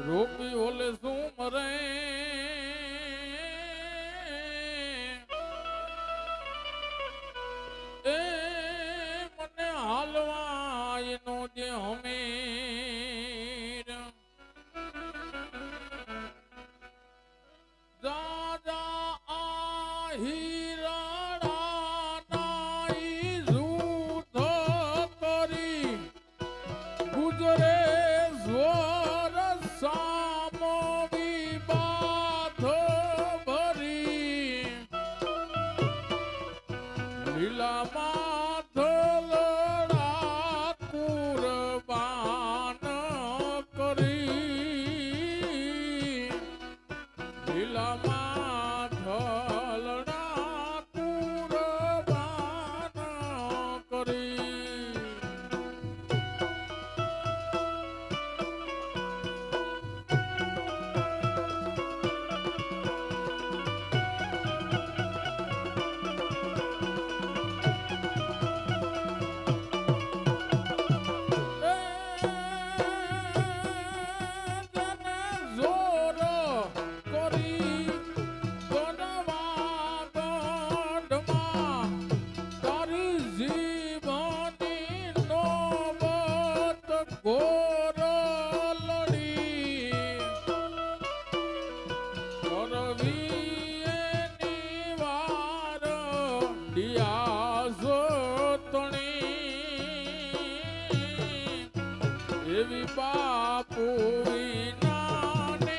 રોકી ઓલે શું મરે એ મને હાલવા એનો જે હમીર જા જા આ હીરાડા નાઈ જૂથ કરી ગુજરે સ્વર સામો વિબાધ ભરી લીલા માથલડા કુરબાન કરી લીલા માથલડા કુરબાન કરી એવી બાપુ વિનાની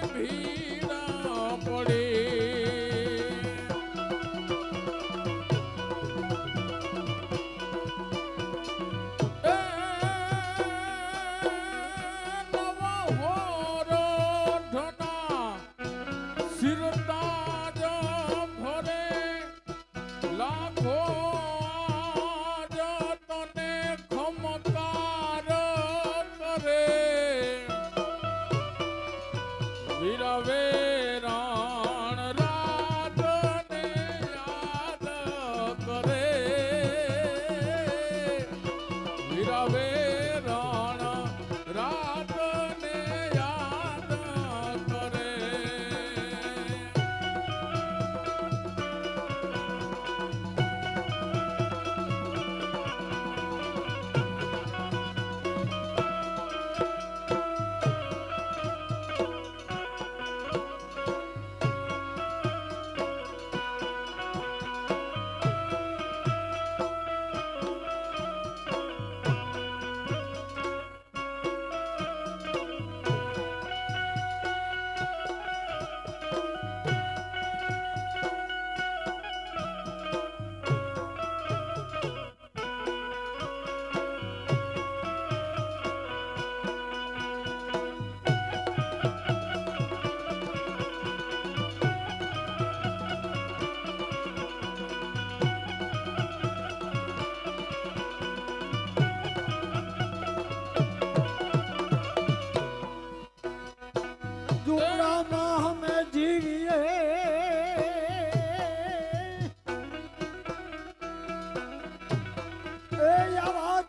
ભીડ પડી નવા હોરઠના સિરતા જ ભરે લાખો વેરાણ રાતને યાદ કરે વીરા વેરાણ રાતને યાદ કરે ઝૂંપડામાં અમે જીવીએ એ આવા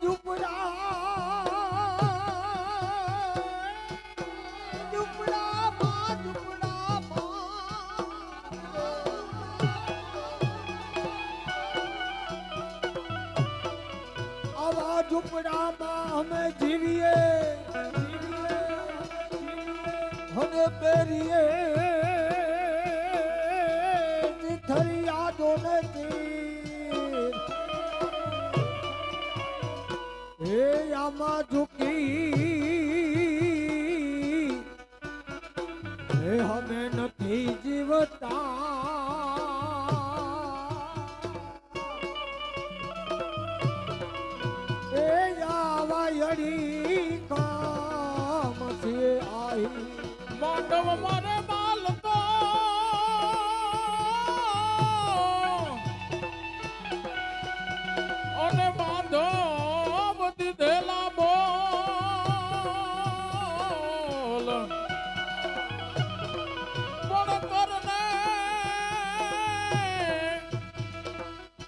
ઝૂંપડામાં અમે જીવીએ અને પેરીએ થરી યાદો નથી એ આમાં ઝૂકી એ અમે નથી જીવતા એ આવાયડી કામ છે આઈ માંડવ મારે બાલતો અને બાંધવ દીધેલા બોલ પણ કરને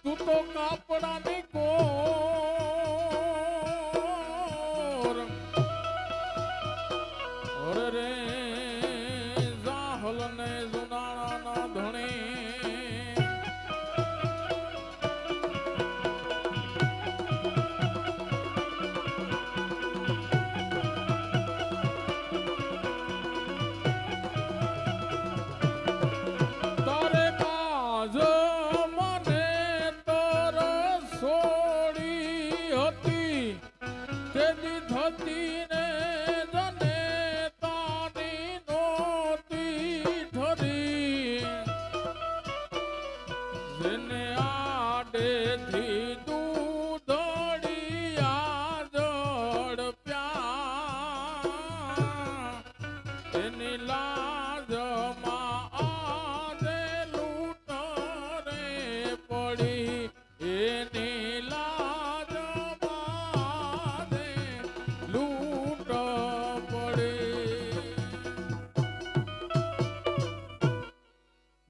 તું તો કાપડાની કોર જૂના